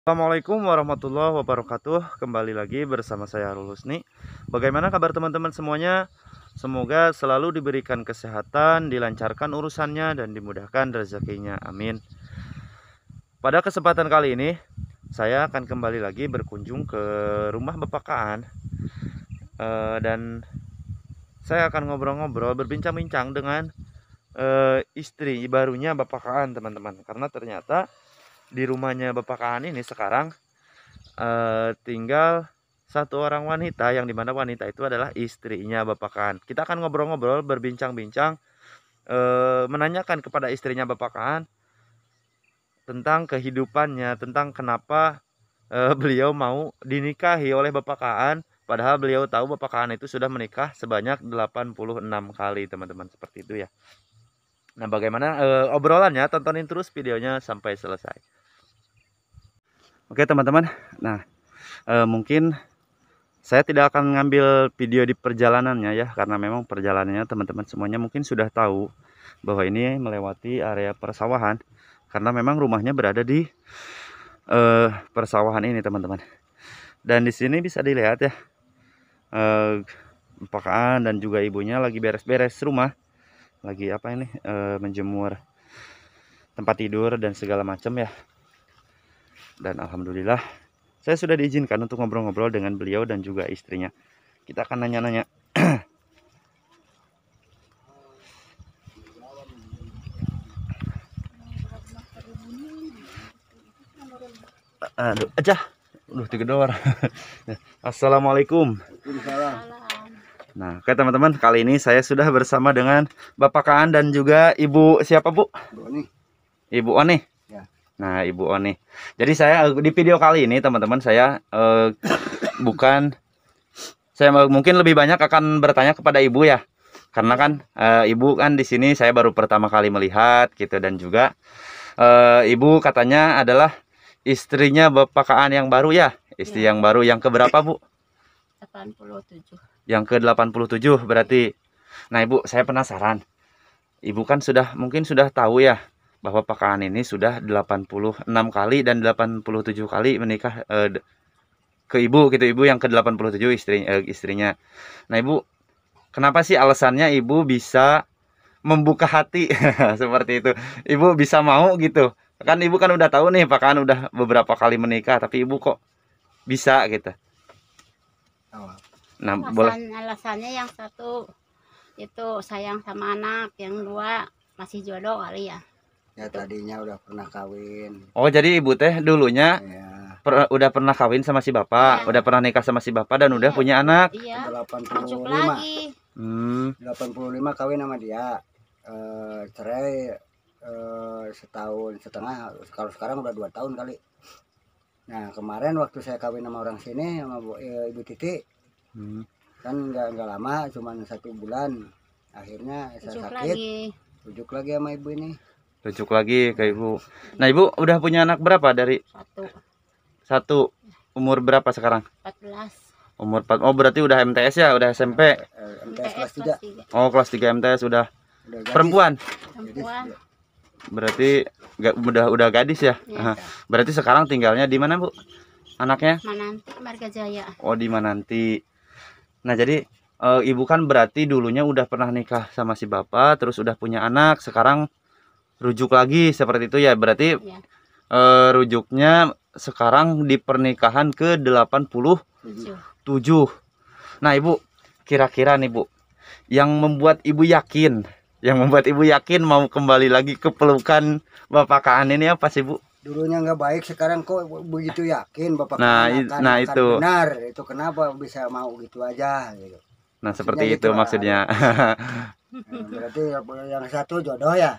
Assalamualaikum warahmatullahi wabarakatuh. Kembali lagi bersama saya Harul Husni. Bagaimana kabar teman-teman semuanya? Semoga selalu diberikan kesehatan, dilancarkan urusannya, dan dimudahkan rezekinya. Amin. Pada kesempatan kali ini saya akan kembali lagi berkunjung ke rumah Bapak Kaan. Dan saya akan ngobrol-ngobrol, berbincang-bincang dengan istri barunya Bapak Kaan, teman-teman. Karena ternyata di rumahnya Bapak Kaan ini sekarang tinggal satu orang wanita, yang dimana wanita itu adalah istrinya Bapak Kaan. Kita akan ngobrol-ngobrol, berbincang-bincang, menanyakan kepada istrinya Bapak Kaan tentang kehidupannya, tentang kenapa beliau mau dinikahi oleh Bapak Kaan, padahal beliau tahu Bapak Kaan itu sudah menikah sebanyak 86 kali, teman-teman, seperti itu ya. Nah, bagaimana obrolannya? Tontonin terus videonya sampai selesai. Oke, teman-teman. Nah, mungkin saya tidak akan ngambil video di perjalanannya ya, karena memang perjalanannya teman-teman semuanya mungkin sudah tahu bahwa ini melewati area persawahan, karena memang rumahnya berada di persawahan ini, teman-teman. Dan di sini bisa dilihat ya, Bapak Kaan dan juga ibunya lagi beres-beres rumah, lagi apa ini, menjemur tempat tidur dan segala macam ya. Dan alhamdulillah saya sudah diizinkan untuk ngobrol-ngobrol dengan beliau dan juga istrinya. Kita akan nanya-nanya. Aduh, aja. Digedor. Assalamualaikum. Nah, oke teman-teman, kali ini saya sudah bersama dengan Bapak Kaan dan juga Ibu siapa, Bu? Ibu Oni. Nah, Ibu Oni. Jadi saya di video kali ini teman-teman, saya mungkin lebih banyak akan bertanya kepada Ibu ya. Karena kan Ibu kan di sini saya baru pertama kali melihat gitu, dan juga Ibu katanya adalah istrinya Bapak Kaan yang baru ya. Istri yang baru yang keberapa, Bu? 87. Yang ke-87 berarti. Nah, Ibu, saya penasaran. Ibu kan mungkin sudah tahu ya bahwa Pak Kaan ini sudah 86 kali dan 87 kali menikah ke Ibu gitu. Ibu yang ke-87 istrinya. Nah, Ibu, kenapa sih alasannya Ibu bisa membuka hati seperti itu? Ibu bisa mau gitu. Kan Ibu kan udah tahu nih Pak Kaan udah beberapa kali menikah, tapi Ibu kok bisa gitu. Nah, Alasannya yang satu itu sayang sama anak, yang dua masih jodoh kali ya. Ya tadinya udah pernah kawin. Oh, jadi Ibu teh dulunya Ya. udah pernah kawin sama si Bapak, Ya. udah pernah nikah sama si Bapak dan udah punya anak. Iya. 85. Lagi. 85 kawin sama dia. Cerai setahun setengah. Kalau sekarang udah 2 tahun kali. Nah, kemarin waktu saya kawin sama orang sini sama Ibu Titi. Kan nggak lama, cuma 1 bulan. Akhirnya saya sakit. Rujuk lagi sama ibu ini. Rujuk lagi ke Ibu. Nah, Ibu udah punya anak berapa dari satu? Umur berapa sekarang? 14. Umur 4. Oh, berarti udah MTS ya, udah SMP. MTS kelas 3. Oh, kelas 3 MTS udah. Gadis. Perempuan. Perempuan. Berarti udah gadis ya. Ya, Berarti sekarang tinggalnya di mana, Bu? Anaknya? Mananti, Marga Jaya. Oh, di Mananti. Nah, jadi Ibu kan berarti dulunya udah pernah nikah sama si Bapak, terus udah punya anak, sekarang rujuk lagi seperti itu ya. Berarti Ya. rujuknya sekarang di pernikahan ke-87. Nah, Ibu, kira-kira nih, Bu, yang membuat Ibu yakin mau kembali lagi ke pelukan Bapak Kaan ini apa sih, Bu? Dulunya nggak baik, sekarang kok begitu yakin Bapak akan itu benar. Itu kenapa bisa mau gitu aja gitu. Nah, seperti itu maksudnya. Berarti yang satu jodoh ya.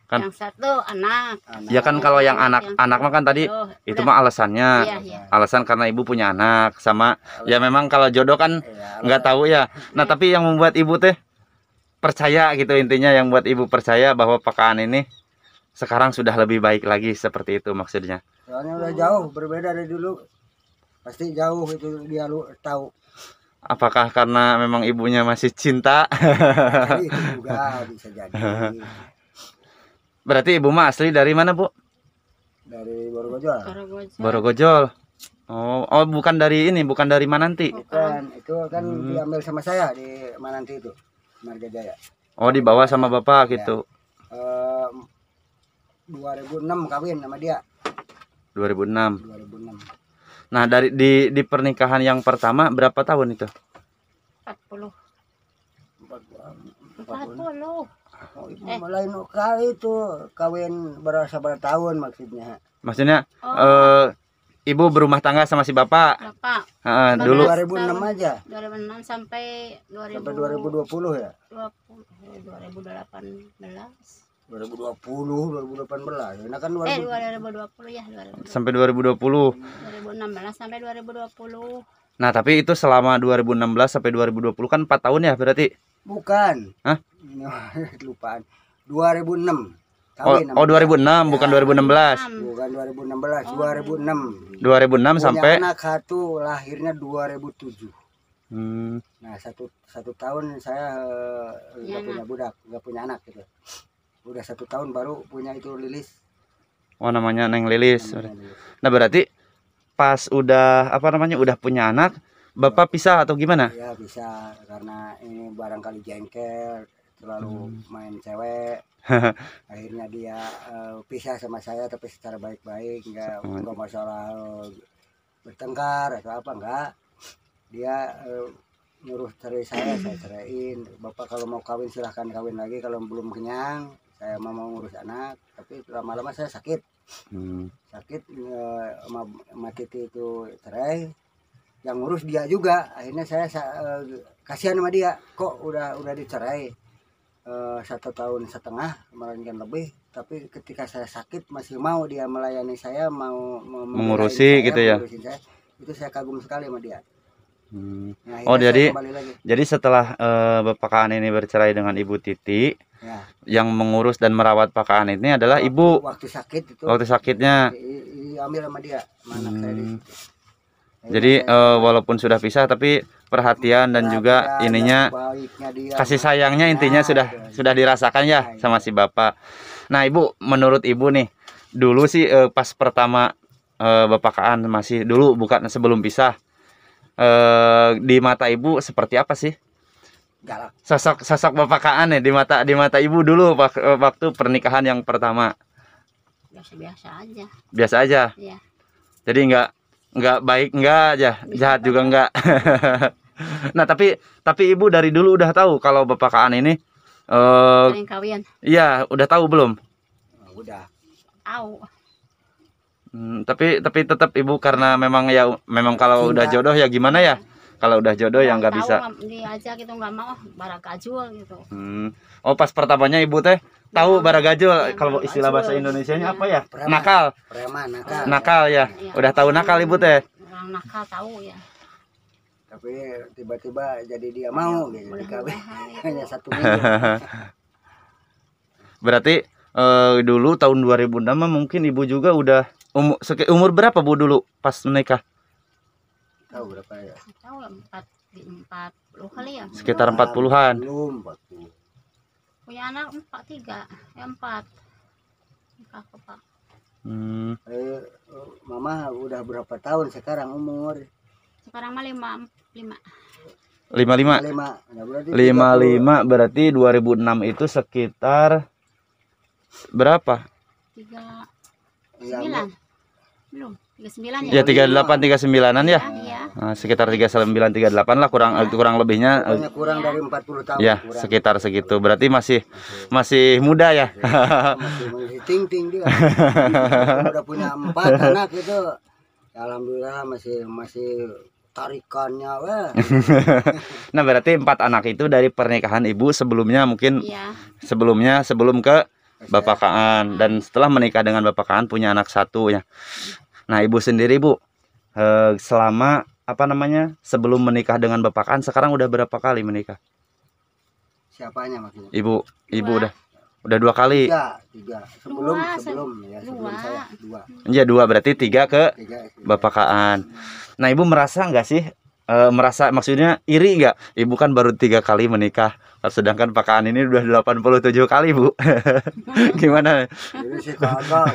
Kan, yang satu anak. Ya kan, kalau yang anak mah kan tadi itu mah alasannya. Iya. Alasan karena Ibu punya anak sama ya, memang kalau jodoh kan nggak tahu ya. Nah, tapi yang membuat Ibu teh percaya gitu, intinya yang buat Ibu percaya bahwa Pak Kaan ini sekarang sudah lebih baik lagi, seperti itu maksudnya. Soalnya udah jauh berbeda dari dulu. Pasti jauh itu dia tahu. Apakah karena memang ibunya masih cinta? Jadi itu juga bisa jadi. Berarti Ibu mah asli dari mana, Bu? Dari Borgojol. Borogojol. Oh, bukan dari ini, bukan dari Mananti. Bukan, itu kan diambil sama saya di Mananti itu, Marga Jaya. Oh, dibawa sama bapak gitu. 2006 kawin sama dia. 2006. 2006. Nah, dari di pernikahan yang pertama berapa tahun itu? 40. 40. 40. Oh, itu lain kali itu kawin berasa bertahun maksudnya. Maksudnya Oh, ibu berumah tangga sama si bapak. Bapak. Dulu 2006 aja. 2006 sampai 2000, Sampai 2020 ya. 2018. 2018. Nah kan 2020 ya, 2020. Sampai 2020. 2016 sampai 2020. Nah, tapi itu selama 2016 sampai 2020 kan 4 tahun ya berarti? bukan. Hah? Lupaan. 2006. Oh, Kawin sama 2006 bukan 2016. Bukan 2016, 2006. 2006 sampai Punya anak satu, lahirnya 2007. Hmm, Nah, satu tahun saya nggak Iya, punya budak, nggak punya anak gitu. Udah 1 tahun baru punya itu Lilis. oh namanya Neng Lilis. Namanya Lilis. Nah, berarti pas udah udah punya anak, bapak pisah atau gimana? Ya bisa, karena ini barangkali jengkel, terlalu main cewek. Akhirnya dia pisah sama saya, tapi secara baik-baik, nggak masalah bertengkar atau apa, enggak. Dia nyuruh cerai saya ceraiin. Bapak kalau mau kawin silahkan kawin lagi, kalau belum kenyang saya mau ngurus anak. Tapi lama-lama saya sakit sama Titi itu cerai, yang ngurus dia juga. Akhirnya saya kasihan sama dia, kok udah dicerai 1,5 tahun melainkan lebih, tapi ketika saya sakit masih mau dia melayani saya, mau Mengurusi gitu ya. mengurusin saya. Itu saya kagum sekali sama dia. Nah, Oh, akhirnya saya jadi kembali lagi. setelah Bapak Kaan ini bercerai dengan Ibu Titi, Ya, yang mengurus dan merawat Pak Kaan ini adalah ibu waktu sakit itu waktu sakitnya. diambil sama dia, sama anak saya di situ. Jadi walaupun sudah pisah tapi perhatian dan juga Perhatian, ininya baiknya dia, kasih sayangnya intinya Nah, sudah dirasakan ya sama si bapak. Nah, Ibu, menurut Ibu nih, dulu sih pas pertama Bapak Kaan masih dulu, bukan sebelum pisah, di mata Ibu seperti apa sih galak. sosok Bapak Kaan nih di mata Ibu dulu waktu pernikahan yang pertama? Biasa-biasa aja. Biasa aja. Iya. Jadi nggak baik, nggak aja, jahat juga nggak. Nah, tapi Ibu dari dulu udah tahu kalau Bapak Kaan ini Sering kawin. iya, udah tahu belum? Nah, udah. Tahu. Tapi tetap Ibu karena memang kalau udah jodoh ya gimana ya? Kalau udah jodoh ya nggak bisa. Diajak gitu nggak mau, baragajul gitu. Oh, pas pertamanya Ibu teh tahu Ya, baragajul, ya, kalau istilah bahasa baragajul. Indonesianya Ya. apa ya? Preman. Nakal. Preman, nakal. Nakal ya. Iya. Udah tahu nakal Ibu teh. Orang nakal tahu ya. Tapi tiba-tiba jadi dia mau gitu dikawin. Mudah-mudahan itu. Hanya 1 minggu. Berarti dulu tahun 2006 mah mungkin Ibu juga udah umur berapa Bu dulu pas menikah? Tahu berapa ya? Tahu ya, 40 kali ya. Sekitar 40-an. Belum 40. Punya anak 4 nikah ke Pak. Mama udah berapa tahun sekarang umur? Sekarang mah 55. 55. 55. Nah, berarti 55 berarti 2006 itu sekitar berapa? 39. Belum. 39 ya. Ya 38 39-an ya. Iya. Nah, sekitar 39 38 lah kurang lebihnya. pokoknya kurang dari 40 tahun. Ya, kurang. sekitar segitu. Berarti masih muda ya. Masih ting-ting dia. Udah punya 4 anak itu. Alhamdulillah masih tarikannya weh. Nah, berarti 4 anak itu dari pernikahan Ibu sebelumnya mungkin Iya. sebelum ke Bapak Kaan, dan setelah menikah dengan Bapak Kaan punya anak 1 ya. Nah, Ibu sendiri Bu, selama sebelum menikah dengan Bapak Kaan sekarang udah berapa kali menikah? Siapanya maksudnya? Ibu Dua. udah 2 kali. 3. Sebelum Dua, sebelum dua. saya 2. Ya 2 berarti 3 ke 3. Bapak Kaan. Nah, Ibu merasa nggak sih maksudnya iri nggak? Ibu kan baru 3 kali menikah, Sedangkan pakaan ini udah 87 kali, Bu. Gimana? Jadi sih kagak.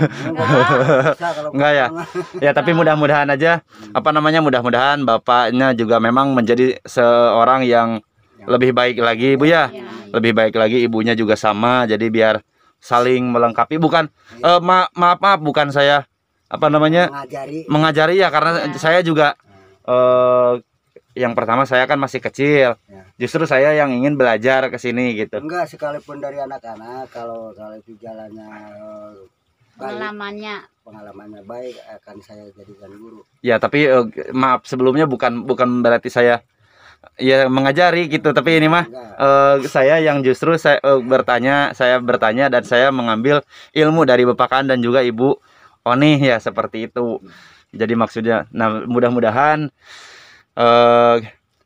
Bisa kalau Enggak ya? Ya, tapi mudah-mudahan aja apa namanya, mudah-mudahan bapaknya juga memang menjadi seorang yang lebih baik lagi, Bu ya. Ya. Lebih baik lagi, ibunya juga sama. Jadi biar saling melengkapi. Bukan maaf, bukan saya apa namanya mengajari ya, karena Ya. saya juga yang pertama saya kan masih kecil. Ya. Justru saya yang ingin belajar ke sini gitu. Enggak, sekalipun dari anak-anak kalau itu jalannya baik, pengalamannya baik, akan saya jadikan guru. Ya, tapi maaf sebelumnya bukan berarti saya ya mengajari gitu, tapi ini mah saya yang justru saya bertanya dan saya mengambil ilmu dari Bapak Kaan dan juga Ibu Oni ya, seperti itu. Jadi maksudnya, nah mudah-mudahan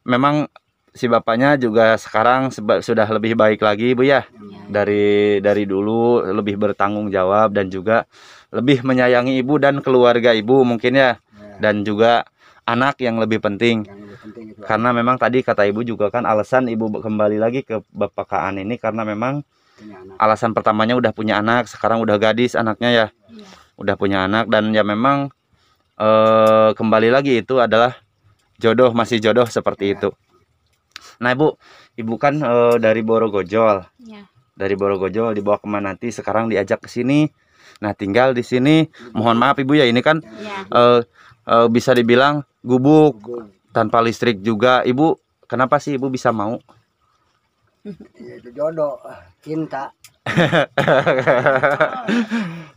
memang si bapaknya juga sekarang sudah lebih baik lagi, Bu ya. Dari dulu lebih bertanggung jawab dan juga lebih menyayangi ibu dan keluarga ibu mungkin ya. Dan juga anak yang lebih penting. Itu karena memang tadi kata ibu juga kan, alasan ibu kembali lagi ke Bapak Kaan ini karena memang alasan pertamanya udah punya anak, sekarang udah gadis anaknya ya. Udah punya anak dan ya memang kembali lagi itu adalah jodoh, masih jodoh seperti itu. Nah, ibu kan dari Borogojol. Ya. Dari Borogojol dibawa kemana nanti, sekarang diajak ke sini. Nah, tinggal di sini. Mohon maaf Ibu ya, ini kan bisa dibilang gubuk tanpa listrik juga. Ibu, kenapa sih Ibu bisa mau? Ya, itu jodoh, cinta.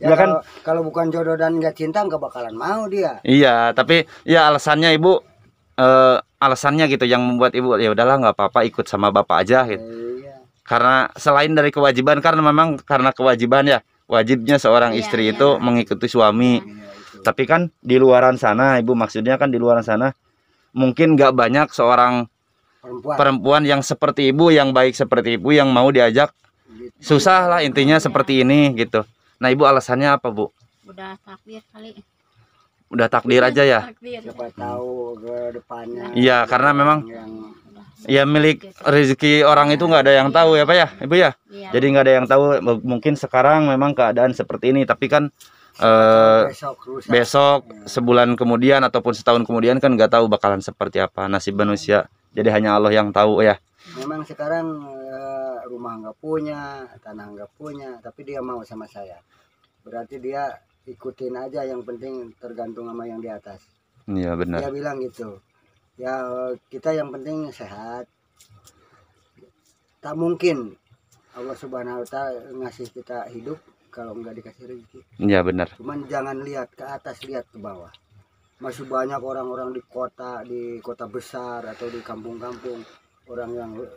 Ya kan, kalau bukan jodoh dan nggak cinta nggak bakalan mau dia. Iya, tapi ya alasannya Ibu, alasannya gitu yang membuat Ibu ya udahlah nggak apa-apa ikut sama Bapak aja gitu. Iya. Karena selain dari kewajiban, karena memang karena kewajiban ya, wajibnya seorang istri itu mengikuti suami. Tapi kan di luaran sana, Ibu, maksudnya kan di luaran sana mungkin nggak banyak seorang perempuan yang seperti Ibu, yang baik seperti Ibu, yang mau diajak. Susah lah intinya seperti ini gitu. Nah, Ibu alasannya apa, Bu? Udah takdir kali. Udah takdir aja ya. Siapa tahu ke depannya. Iya, karena memang ya milik rezeki orang itu nggak ada yang tahu ya Pak ya, Ibu ya. Jadi nggak ada yang tahu. Mungkin sekarang memang keadaan seperti ini, tapi kan besok sebulan kemudian ataupun setahun kemudian kan nggak tahu bakalan seperti apa nasib manusia. Jadi hanya Allah yang tahu ya. Memang sekarang rumah nggak punya, tanah nggak punya, tapi dia mau sama saya. Berarti dia ikutin aja, yang penting tergantung sama yang di atas. Iya benar. Dia bilang gitu. Ya kita yang penting sehat. Tak mungkin Allah Subhanahu wa Ta'ala ngasih kita hidup kalau nggak dikasih rezeki. Iya benar. Cuman jangan lihat ke atas, lihat ke bawah. Masih banyak orang-orang di kota besar atau di kampung-kampung, orang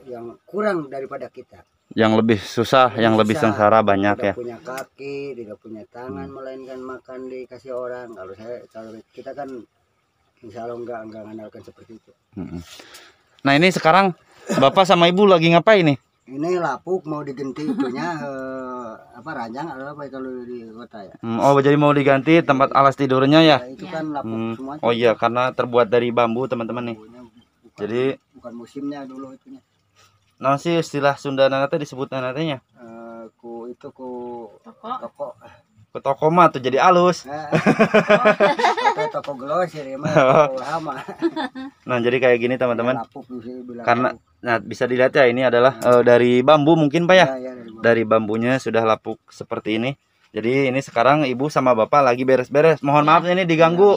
yang kurang daripada kita. Yang lebih susah, yang lebih sengsara banyak ya. Tidak punya kaki, tidak punya tangan, melainkan makan dikasih orang. Kalau kita kan insya Allah enggak ngandalkan seperti itu. Nah, ini sekarang Bapak sama Ibu lagi ngapain nih? Ini lapuk mau diganti itunya ranjang atau apa kalau di kota ya. Oh, jadi mau diganti tempat alas tidurnya ya? Itu kan lapuk semuanya. Oh iya, karena terbuat dari bambu teman-teman nih. Jadi bukan musimnya dulu itunya. Nah sih istilah Sunda nanti disebut nantinya. Ku Toko. Ke toko mah tuh jadi alus. Toko gelos ya mah lama. Nah, jadi kayak gini teman-teman. Karena bisa dilihat ya, ini adalah dari bambu mungkin Pak ya. Dari bambunya sudah lapuk seperti ini. Jadi ini sekarang Ibu sama Bapak lagi beres-beres. Mohon maaf ini diganggu.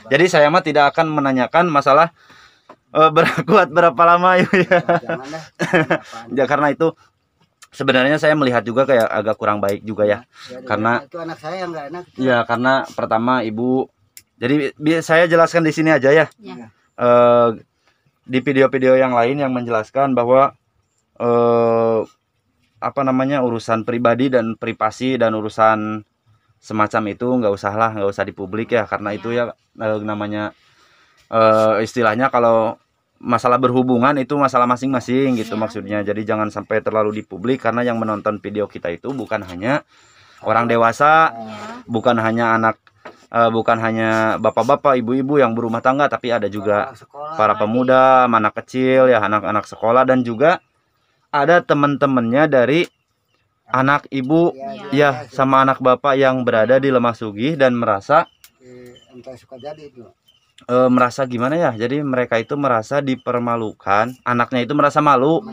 Jadi saya mah tidak akan menanyakan masalah kuat berapa lama Ibu ya. Ya karena itu sebenarnya saya melihat juga kayak agak kurang baik juga ya. Karena itu anak saya yang nggak enak. Ya karena pertama Ibu, jadi saya jelaskan di sini aja ya. Di video-video yang lain yang menjelaskan bahwa urusan pribadi dan privasi dan urusan semacam itu nggak usah dipublik ya, karena itu ya namanya istilahnya kalau masalah berhubungan itu masalah masing-masing gitu maksudnya. Jadi jangan sampai terlalu dipublik, karena yang menonton video kita itu bukan hanya orang dewasa, bukan hanya anak, bukan hanya bapak-bapak, ibu-ibu yang berumah tangga, tapi ada juga para pemuda, anak kecil ya, anak-anak sekolah, dan juga ada teman-temannya dari anak ibu ya sama anak bapak yang berada di Lemah Sugih dan merasa entah suka jadi itu. Merasa gimana ya? Jadi mereka itu merasa dipermalukan, anaknya itu merasa malu,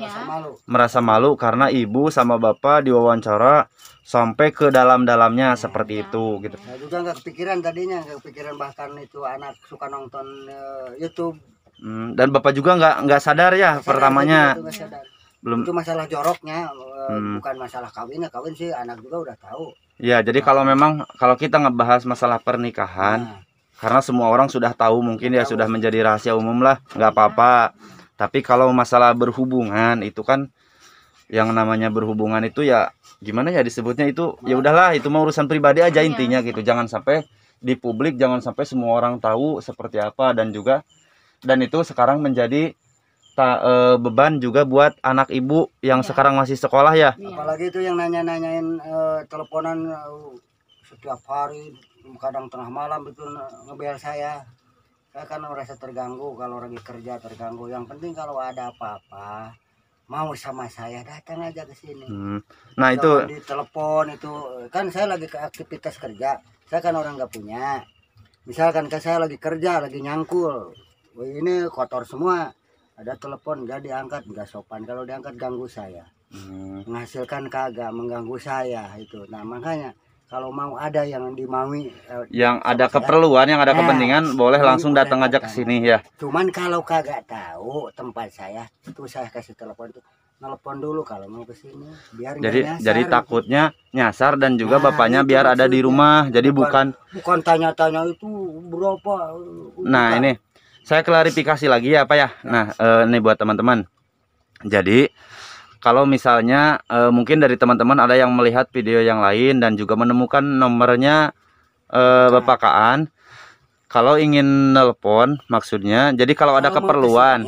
merasa malu karena ibu sama bapak diwawancara sampai ke dalam-dalamnya seperti itu gitu. Saya juga nggak kepikiran tadinya, nggak kepikiran bahkan itu anak suka nonton YouTube. Dan bapak juga nggak sadar ya Nggak sadar, pertamanya. nggak sadar. Belum. Itu masalah joroknya, bukan masalah kawinnya. Kawin sih anak juga udah tahu. Ya, jadi kalau memang kalau kita ngebahas masalah pernikahan, Nah, karena semua orang sudah tahu mungkin ya sudah menjadi rahasia umum lah, nggak apa-apa. Tapi kalau masalah berhubungan itu kan yang namanya berhubungan itu ya gimana ya disebutnya itu ya udahlah itu mau urusan pribadi aja intinya gitu. Jangan sampai di publik, jangan sampai semua orang tahu seperti apa dan itu sekarang menjadi beban juga buat anak ibu yang sekarang masih sekolah ya. apalagi itu yang nanyain teleponan setiap hari, kadang tengah malam itu ngebel saya kan merasa terganggu. Kalau lagi kerja terganggu. Yang penting kalau ada apa-apa mau sama saya datang aja ke sini. Nah itu di telepon itu kan saya lagi ke aktivitas kerja, saya kan orang nggak punya. Misalkan kan saya lagi kerja lagi nyangkul, wah ini kotor semua, ada telepon nggak diangkat, nggak sopan kalau diangkat, ganggu saya. Menghasilkan kagak, mengganggu saya itu. Nah makanya kalau mau ada yang dimaui yang ada keperluan, yang ada kepentingan boleh langsung datang aja ke sini ya. Cuman kalau kagak tahu tempat saya, itu saya kasih telepon tuh, telepon dulu kalau mau ke sini biar jadi takutnya nyasar dan juga bapaknya biar ada di rumah. Jadi bukan tanya-tanya itu berapa. Nah, ini saya klarifikasi lagi ya Pak ya. Nah, ini buat teman-teman. Jadi kalau misalnya mungkin dari teman-teman ada yang melihat video yang lain dan juga menemukan nomornya Bapak Kaan, kalau ingin nelpon maksudnya, jadi kalau ada keperluan,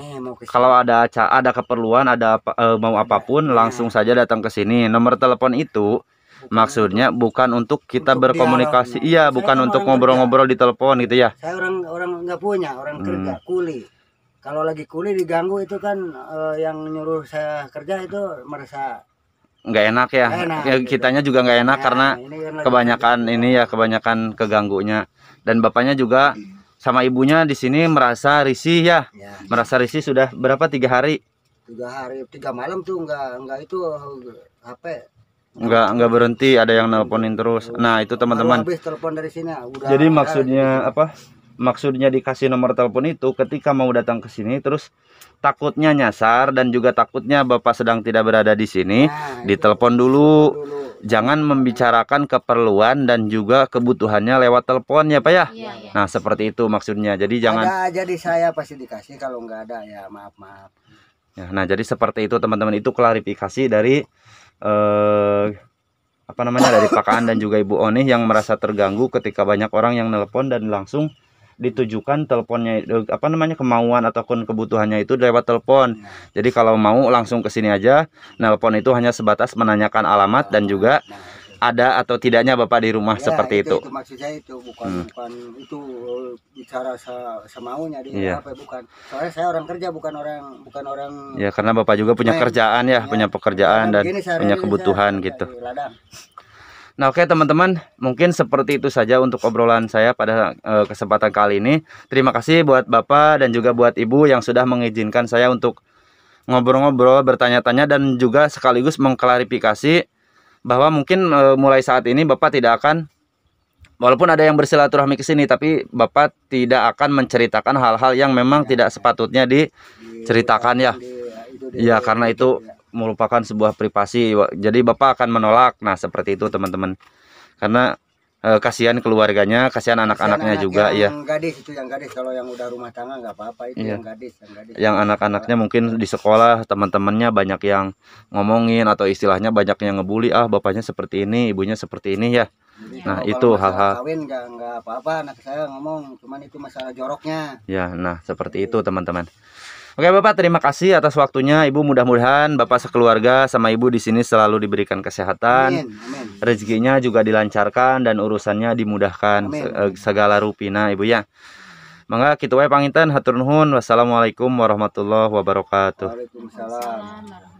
kalau ada keperluan, ada mau apapun langsung saja datang ke sini. Nomor telepon itu maksudnya bukan untuk kita berkomunikasi, iya, bukan untuk ngobrol-ngobrol di telepon gitu ya. Saya orang nggak punya, orang kerja kuli. Kalau lagi kuli diganggu itu kan yang nyuruh saya kerja itu merasa nggak enak ya. Kitanya juga nggak enak karena kebanyakan kebanyakan keganggunya. Dan bapaknya juga sama ibunya di sini merasa risih ya. Merasa risih sudah berapa 3 hari? 3 malam tuh nggak itu HP. Nggak berhenti, ada yang nelponin terus. Nah itu teman-teman. Habis telepon dari sini. Jadi maksudnya apa? Maksudnya dikasih nomor telepon itu ketika mau datang ke sini terus takutnya nyasar dan juga takutnya bapak sedang tidak berada di sini, ditelepon dulu. Jangan membicarakan keperluan dan juga kebutuhannya lewat telepon ya Pak ya. Nah seperti itu maksudnya. Jadi jangan. Jadi saya pasti dikasih, kalau nggak ada ya maaf. Ya, nah jadi seperti itu teman-teman, itu klarifikasi dari dari Pak Kaan dan juga Ibu Oni yang merasa terganggu ketika banyak orang yang nelpon dan langsung ditujukan teleponnya kemauan ataupun kebutuhannya itu lewat telepon. Jadi kalau mau langsung ke sini aja. Nelpon itu hanya sebatas menanyakan alamat dan juga ada atau tidaknya Bapak di rumah seperti itu. Itu maksud saya itu bukan itu bicara semaunya dia apa bukan. Soalnya saya orang kerja bukan orang. Ya karena Bapak juga punya kerjaan ya, punya pekerjaan dan punya kebutuhan gitu. Nah oke teman-teman, mungkin seperti itu saja untuk obrolan saya pada kesempatan kali ini. Terima kasih buat Bapak dan juga buat Ibu yang sudah mengizinkan saya untuk ngobrol-ngobrol, bertanya-tanya dan juga sekaligus mengklarifikasi bahwa mungkin mulai saat ini Bapak tidak akan, walaupun ada yang bersilaturahmi ke sini, tapi Bapak tidak akan menceritakan hal-hal yang memang tidak sepatutnya diceritakan ya. Ya karena itu merupakan sebuah privasi, jadi Bapak akan menolak. Nah seperti itu teman-teman, karena kasihan keluarganya, kasihan anak-anaknya juga ya. Yang gadis kalau yang udah rumah tangga nggak apa-apa itu yang gadis. Yang anak-anaknya mungkin di sekolah teman-temannya banyak yang ngomongin atau istilahnya banyak yang ngebully, bapaknya seperti ini, ibunya seperti ini ya. Nah itu hal-hal kawin nggak apa-apa, anak saya ngomong, cuman itu masalah joroknya ya. Nah seperti itu teman-teman. Oke Bapak, terima kasih atas waktunya. Ibu, mudah-mudahan Bapak sekeluarga sama Ibu di sini selalu diberikan kesehatan, rezekinya juga dilancarkan dan urusannya dimudahkan segala rupina Ibu ya. Mangga kitu wae panginten, hatur nuhun. Wassalamualaikum warahmatullahi wabarakatuh. Waalaikumsalam.